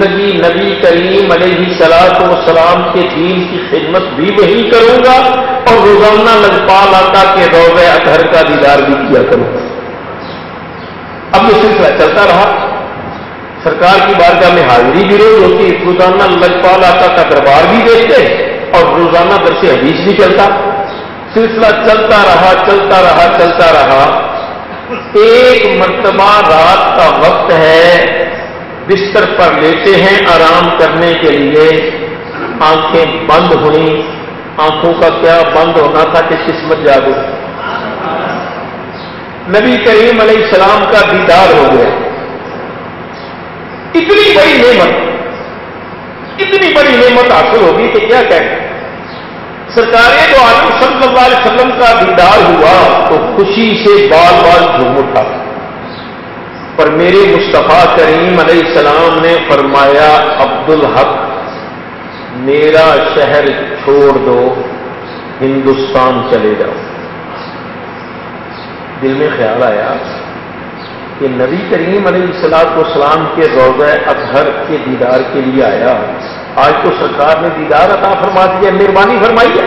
زندگی نبی کریم علیہ السلام کے دین کی خدمت بھی وہی کروں گا اور روزانہ لجپال آقا کے روضہ اطہر کا دیدار بھی کیا کروں گا۔ اب یہ سلسلہ چلتا رہا، سرکار کی بارگاہ میں حاضری بھی روز ہوتی، روزانہ لجپال آقا کا دربار بھی دیکھتے اور روزانہ درس حدیث بھی چلتا، سلسلہ چلتا رہا چلتا رہا چلتا رہا۔ ایک مرتبہ رات کا وقت ہے، بستر پر لیٹے ہیں آرام کرنے کے لیے، آنکھیں بند ہوئی، آنکھوں کا کیا بند ہونا تھا کہ قسمت جاگو، نبی کریم علیہ السلام کا دیدار ہو گیا۔ اتنی بڑی نعمت حاصل ہوگی کہ کیا کہیں۔ سرکار دو عالم صلی اللہ علیہ وسلم کا دیدار ہوا تو خوشی سے بال بال جھوم اٹھا، پر میرے مصطفیٰ کریم علیہ السلام نے فرمایا عبدالحق میرا شہر چھوڑ دو، ہندوستان چلے جاؤ۔ دل میں خیال آیا کہ نبی کریم علیہ السلام کے روضہ اطہر کے دیدار کے لیے آیا، آج تو سرکار نے دیدار عطا فرما دیا، مہربانی فرمائی ہے،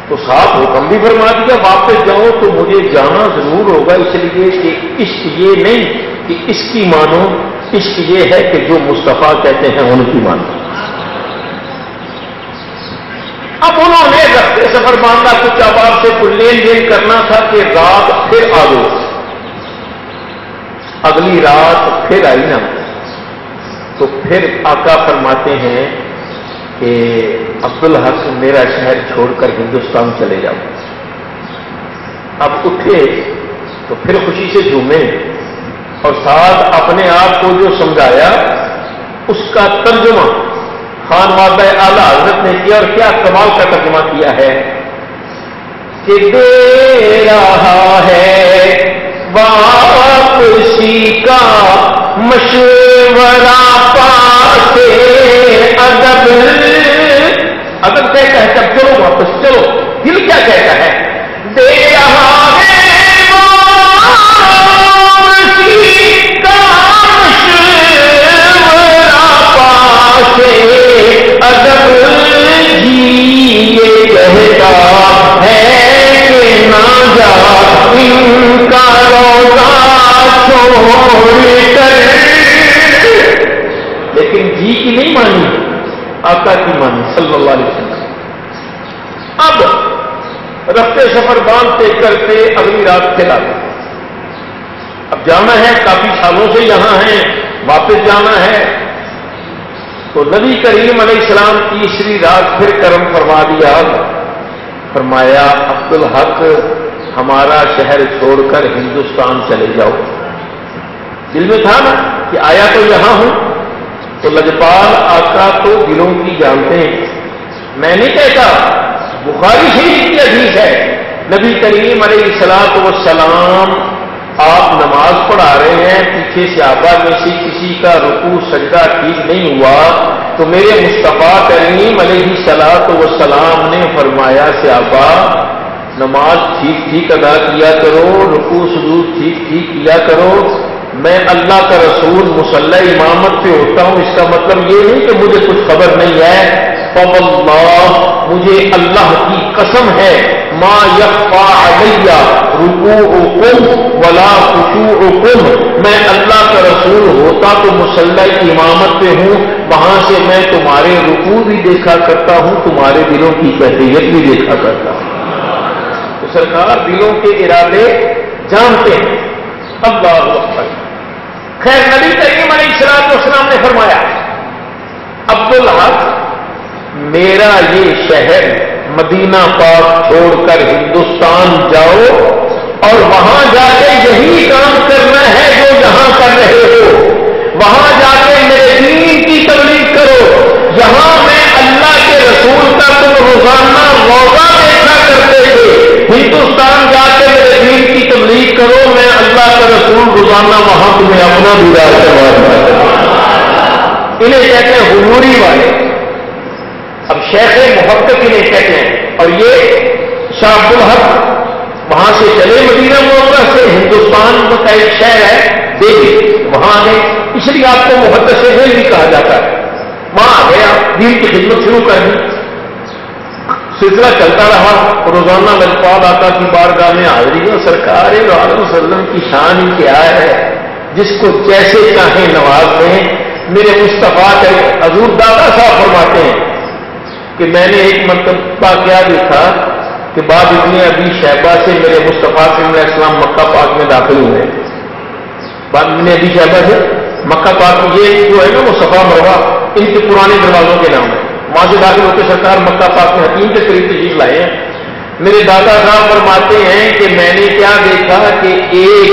تو صاحب حکم بھی فرما دیا واپس جاؤ، تو مجھے جانا ضرور ہوگا، اس لیے کہ عشق یہ نہیں کہ اس کی مانو، عشق یہ ہے کہ جو مصطفیٰ کہتے ہیں ان کی مانو۔ اب انہوں نے رفتے سفر باندھا، کچھ عوام سے کچھ لین دین کرنا تھا کہ رات پھر آ گئی، اگلی رات پھر آئی نا، تو پھر آقا فرماتے ہیں کہ عبدالحق میرا شہر چھوڑ کر ہندوستان چلے جاؤ۔ اب اٹھے تو پھر خوشی سے جھومے اور ساتھ اپنے آپ کو جو سمجھایا اس کا ترجمہ خان مادہ اعلیٰ حضرت نے کیا، اور کیا کمال کا ترجمہ کیا ہے کہ دے رہا ہے واپسی کا مشورہ پاتے ادب، ادب کہتا ہے جب چلو واپس چلو، دل کیا کہتا ہے دے رہا ہے واپسی کا مشورہ پاتے ادب، جی یہ کہتا ہے کہ نہ جا ان کا روزہ چھوڑ کر، لیکن جی کی نہیں مانی، آقا کی مانی صلی اللہ علیہ وسلم۔ اب رفتے سفر باندھتے کرتے اگلی رات پھر آ گئے، اب جانا ہے، کافی سالوں سے یہاں ہیں، واپس جانا ہے، تو نبی کریم علیہ السلام تیسری رات پھر کرم فرما دیا، فرمایا عبدالحق ہمارا شہر چھوڑ کر ہندوستان چلے جاؤ۔ دل میں تھا نا کہ آیا تو یہاں ہوں، تو لجپال آقا تو دلوں کی جانتے ہیں، میں نہیں کہتا، بخاری شریف کی حدیث ہے، نبی کریم علیہ السلام آپ نماز پڑھا رہے ہیں، پیچھے صحابہ میں سے کسی کا رکوع سجدہ ٹھیک نہیں ہوا تو میرے مصطفیٰ کریم علیہ السلام نے فرمایا صحابہ نماز ٹھیک ٹھیک ادا کیا کرو، رکوع سجود ٹھیک ٹھیک کیا کرو، میں اللہ کا رسول مصلی امامت پہ ہوتا ہوں، اس کا مطلب یہ نہیں کہ مجھے کچھ خبر نہیں ہے، فواللہ مجھے اللہ کی قسم ہے ما یخفی علی رکوعکم ولا خشوعکم، میں اللہ کا رسول ہوتا تو مصلی امامت پہ ہوں، وہاں سے میں تمہارے رکوع بھی دیکھا کرتا ہوں، تمہارے دلوں کی کیفیت بھی دیکھا کرتا ہوں۔ تو سرکار دلوں کے ارادے جانتے ہیں، اللہ اکبر۔ خیر نبی کریم علیہ السلام نے فرمایا عبدالحق میرا یہ شہر مدینہ پاک چھوڑ کر ہندوستان جاؤ اور وہاں جا کے یہی کام کرنا ہے جو یہاں کر رہے ہو، وہاں جا کے میرے دین کی تبلیغ کرو، یہاں میں اللہ کے رسول کا تم روزانہ روزہ دیکھا کرتے تھے، ہندوستان جا کے میرے دین کی تبلیغ کرو، میں اللہ کا رسول روزانہ وہاں تمہیں اپنا دیدار کرواتا۔ انہیں کہتے ہیں حضوری والے، اب شیخ محقق انہیں کہتے ہیں، اور یہ شاہ عبدالحق وہاں سے چلے مدینہ منورہ سے، ہندوستان کا ایک شہر ہے دہلی، وہاں گئے، اس لیے آپ کو محدث دین بھی کہا جاتا ہے. وہاں آ گیا, دین کی خدمت شروع کر دی, سلسلہ چلتا رہا. روزانہ لجپال آقا کی بارگاہ میں حاضری. سرکار دو عالم وسلم کی شان ہی کیا ہے, جس کو جیسے چاہیں نواز دیں. میرے مصطفیٰ کے حضور دادا صاحب فرماتے ہیں کہ میں نے ایک مرتبہ کیا دیکھا کہ بعد ابن ابی شیبہ سے میرے مصطفیٰ علیہ السلام مکہ پاک میں داخل ہوئے. بعد ابن ابی شیبہ سے مکہ پاک, یہ جو ہے نا وہ صفا مروہ ان کے پرانے دروازوں کے نام ہے. وہاں سے داخل ہوتے سرکار مکہ پاک میں حتیم کے قریب تشریف لائے ہیں. میرے دادا صاحب فرماتے ہیں کہ میں نے کیا دیکھا کہ ایک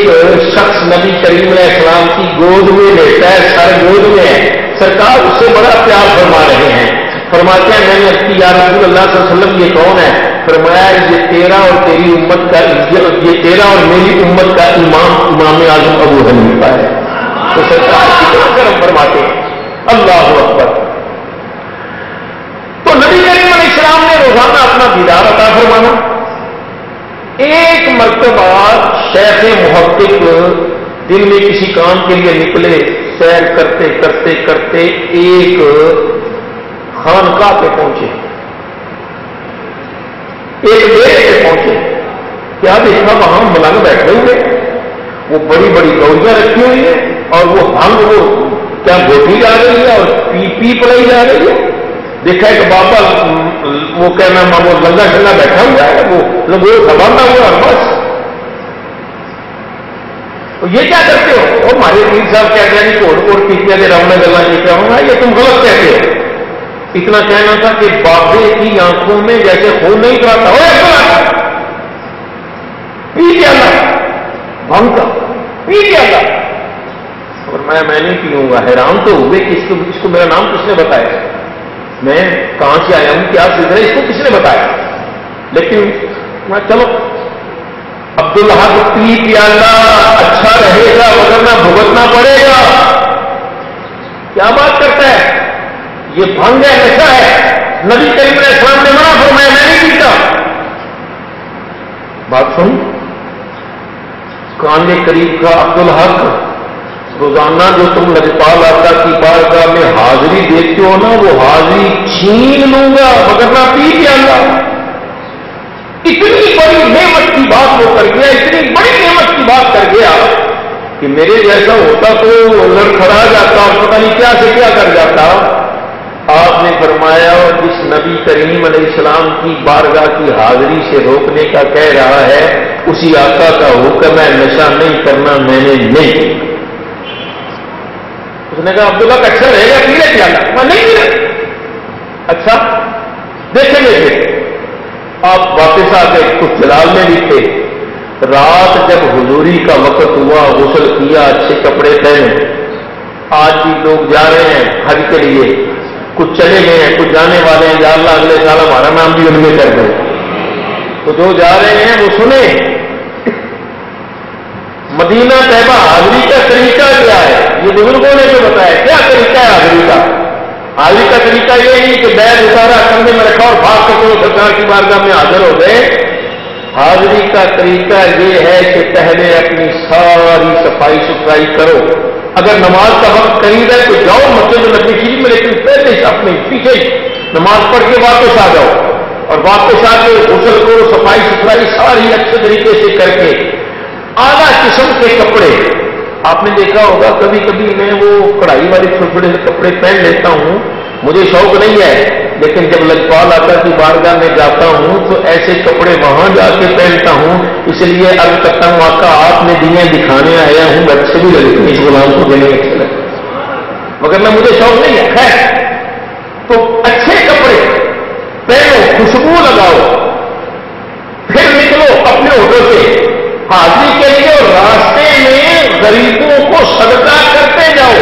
شخص نبی کریم علیہ السلام کی گود میں بیٹھا ہے, سر گود میں ہے. سرکار اس سے بڑا پیار فرما رہے ہیں. فرماتے ہیں میں نے عرض کی یا رسول اللہ صلی اللہ علیہ وسلم یہ کون ہے؟ فرمایا یہ تیرا اور تیری امت کا, یہ تیرا اور میری امت کا امام اعظم ابو حنیفہ ہے. تو سرکار کتنا کرم فرماتے ہیں. اللہ اکبر. تو نبی کریم علیہ السلام نے روزانہ اپنا دیدار عطا فرمانا. ایک مرتبہ شیخ محقق دن میں کسی کام کے لیے نکلے, سیر کرتے کرتے کرتے ایک خانقاہ پہ پہنچے, ایک ڈیرے پہ پہنچے. کیا دیکھا وہاں ملنگ بیٹھے ہوئے, وہ بڑی بڑی گولیاں رکھی ہوئی ہیں اور وہ بھنگ وہ کیا گوٹھی جا رہی ہے اور پی پڑائی جا رہی ہے. دیکھا ایک بابا وہ کہنا وہ لنگا شنگا بیٹھا ہوا ہے, وہ سبھانا ہوا ہے بس. یہ کیا کرتے ہو؟ وہ ہمارے پیر صاحب کہتے ہیں کوٹ کوٹ پیتے دے رام میں گلا کیا ہوں گا, یہ تم غلط کہتے ہو. اتنا کہنا تھا کہ بابے کی آنکھوں میں جیسے خون نہیں کراتا ہو, پی کیا بھنگ کا پی کیا. اور میں نہیں پیوں گا. حیران تو ہوئے کہ اس کو میرا نام کس نے بتایا, میں کہاں سے آیا ہوں, کیا سلسلہ ہے, اس کو کس نے بتایا. لیکن چلو عبدالحق پی پیالہ اچھا رہے گا وغیرہ بھگتنا پڑے گا. کیا بات کرتا ہے, یہ بھنگ ہے, نشہ ہے. نبی کریم علیہ السلام نے منع فرمایا, میں نہیں پیتا. بات سن, کان قریب کا عبدالحق, روزانہ جو تم لجپال آقا کی بارگاہ میں حاضری دیتے ہو نا, وہ حاضری چھین لوں گا مگر نہ پی پیالہ. اتنی بڑی نعمت کی بات وہ کر گیا, اتنی بڑی نعمت کی بات کر گیا کہ میرے جیسا ہوتا تو لڑکھڑا جاتا اور پتہ نہیں کیا سے کیا کر جاتا. آپ نے فرمایا جس نبی کریم علیہ السلام کی بارگاہ کی حاضری سے روکنے کا کہہ رہا ہے, اسی آقا کا حکم ہے نشہ نہیں کرنا, میں نے نہیں. اس نے کہا عبداللہ کا اچھا رہے گا پی لے پیالہ, میں نہیں پی رہا. اچھا دیکھیں گے. آپ واپس آ گئے, کچھ جلال میں بھی تھے. رات جب حضوری کا وقت ہوا, غسل کیا, اچھے کپڑے پہنے. آج بھی لوگ جا رہے ہیں حج کے لیے, کچھ چلے گئے ہیں, کچھ جانے والے ہیں. یا اللہ اگلے سال ہمارا نام بھی ان میں کر دیں. تو جو جا رہے ہیں وہ سنیں, مدینہ طیبہ حاضری کا طریقہ کیا ہے, یہ بزرگوں نے جو بتایا. کیا طریقہ ہے حاضری کا؟ حاضری کا طریقہ یہ نہیں کہ بیگ اتارا کندھے میں رکھا اور بھاگ کر کے سرکار کی بارگاہ میں حاضر ہو گئے. حاضری کا طریقہ یہ ہے کہ پہلے اپنی ساری صفائی ستھرائی کرو. اگر نماز کا وقت قریب ہے تو جاؤ مسجد نبی شریف میں, لیکن پہلے اپنے پیچھے نماز پڑھ کے واپس آ جاؤ, اور واپس آ کے غسل کرو, صفائی ستھرائی ساری اچھے طریقے سے کر کے. اعلیٰ قسم کے کپڑے آپ نے دیکھا ہوگا, کبھی کبھی میں وہ کڑھائی والے چھوٹے چھوٹے کپڑے پہن لیتا ہوں, مجھے شوق نہیں ہے, لیکن جب لجپال آقا کی بارگاہ میں جاتا ہوں تو ایسے کپڑے وہاں جا کے پہنتا ہوں. اس لیے عرض کرتا ہوں آقا آپ نے دیے دکھانے آیا ہوں, اچھے بھی لگتے ہیں, اس غلام کو دینے اچھے لگتے, مگر میں مجھے شوق نہیں ہے. خیر, تو اچھے کپڑے پہنو, خوشبو لگاؤ, پھر نکلو اپنے ہوٹل سے حاضری کے لیے, اور راستے میں غریبوں کو صدقہ کرتے جاؤ,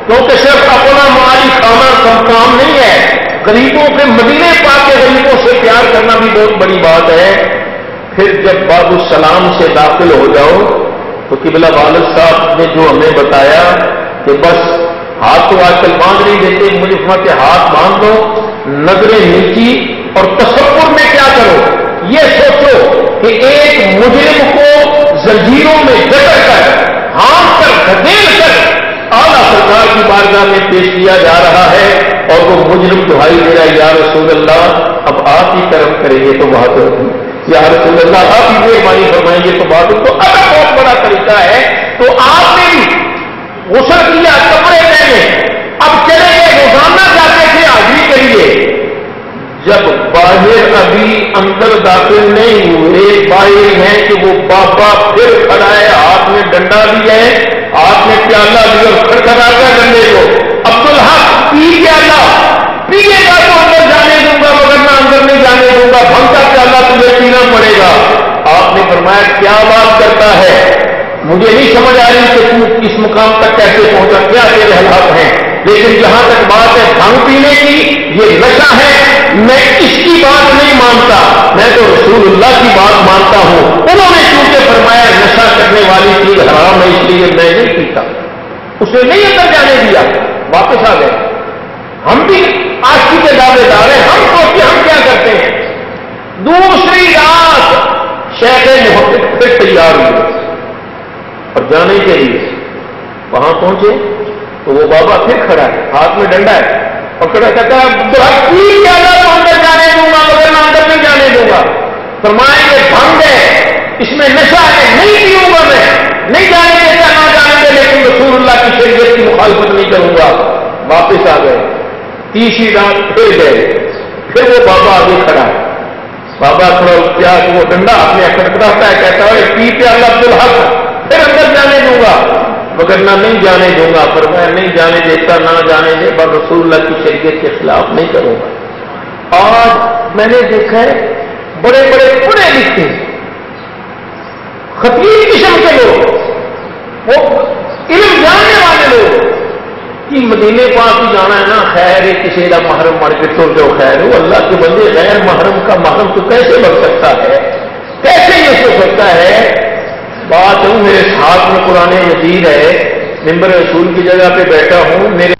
کیونکہ صرف اپنا مالی کھانا سب کام نہیں ہے. غریبوں کے مدینے پاک کے غریبوں سے پیار کرنا بھی بہت بڑی بات ہے. پھر جب باب السلام سے داخل ہو جاؤ تو قبلہ والد صاحب نے جو ہمیں بتایا کہ بس ہاتھ تو آج کل باندھ نہیں دیتے, مجھے فرماتے ہاتھ باندھ دو, نظریں نیچی, اور تصور میں کیا کرو, یہ سوچو کہ ایک مجرم کو زنجیروں میں جکڑ کر, ہانپ کر, دھکیل کر اعلیٰ بارگاہ میں پیش کیا جا رہا ہے اور وہ مجرم دہائی دے رہا ہے یا رسول اللہ اب آپ ہی کرم کریں گے تو بات ہوگی، یا رسول اللہ آپ ہی مہربانی فرمائیں گے تو بات ہوگی۔ تو اگر بہت بڑا طریقہ ہے تو آپ نے بھی غسل کیا، کپڑے پہنے، اب چلے گئے، روزانہ جاتے تھے حاضری کے لیے، جب باہر ابھی اندر داخل نہیں ہوئے، باہر ہیں کہ وہ بابا پھر کھڑا ہے، ہاتھ میں ڈنڈا بھی ہے، ہاتھ میں پیالہ بھی اور کھڑکھڑا کر ڈنڈے کو، عبدالحق پی پیالہ، پیے گا تو اندر جانے دوں گا ورنہ اندر نہیں جانے دوں گا، بھنگ کا پیالہ تجھے پینا پڑے گا۔ آپ نے فرمایا کیا بات کرتا ہے، مجھے نہیں سمجھ آ رہی کہ تو اس مقام تک کیسے پہنچا، کیا تیرے حالات ہیں، لیکن جہاں تک بات ہے بھنگ پینے کی، یہ نشہ ہے، میں اس کی بات نہیں مانتا، میں تو رسول اللہ کی بات مانتا ہوں۔ انہوں نے کیونکہ فرمایا نشہ کرنے والی چیز حرام ہے اس لیے میں نہیں پیتا، اسے نہیں اندر جانے دیا، واپس آ گئے۔ ہم بھی آشتی کے دعوے دار ہیں، ہم سوچتے ہم کیا کرتے ہیں۔ دوسری رات شیخ محقق پھر تیار ہوئے اور جانے کے لیے وہاں پہنچے تو وہ بابا پھر کھڑا ہے، ہاتھ میں ڈنڈا ہے، پکڑا کہتا ہے تو اندر جانے دوں گا مگر میں اندر نہیں جانے دوں گا۔ فرمایا یہ بھنگ ہے، اس میں نشہ ہے، نہیں پیوں گا، میں نہیں جانے دیتا، نہ جانے دے، لیکن رسول اللہ کی شریعت کی مخالفت نہیں کروں گا۔ واپس آ گئے، تیسری رات پھر گئے، پھر وہ بابا آگے کھڑا ہے، بابا تھوڑا کیا کہ وہ ڈنڈا اپنے کٹکراتا ہے، کہتا ہے پی پہ اللہ عبدالحق پھر اندر جانے دوں گا مگر نہ نہیں جانے دوں گا۔ فرمایا نہیں جانے دیتا، نہ جانے دے، پر رسول اللہ کی شریعت کے خلاف نہیں کروں گا۔ آج میں نے دیکھا ہے بڑے بڑے پڑھے لکھے خطیب قسم کے لوگ، وہ علم جاننے والے لوگ کہ مدینے پاک ہی جانا ہے نا، خیر ہے کسی کا محرم مر کے تو جو خیر ہو، اللہ کے بندے غیر محرم کا محرم تو کیسے بن سکتا ہے، کیسے یہ ہو سکتا ہے؟ بات ہوں میرے ہاتھ میں قرآن مجید ہے، ممبر رسول کی جگہ پہ بیٹھا ہوں، میرے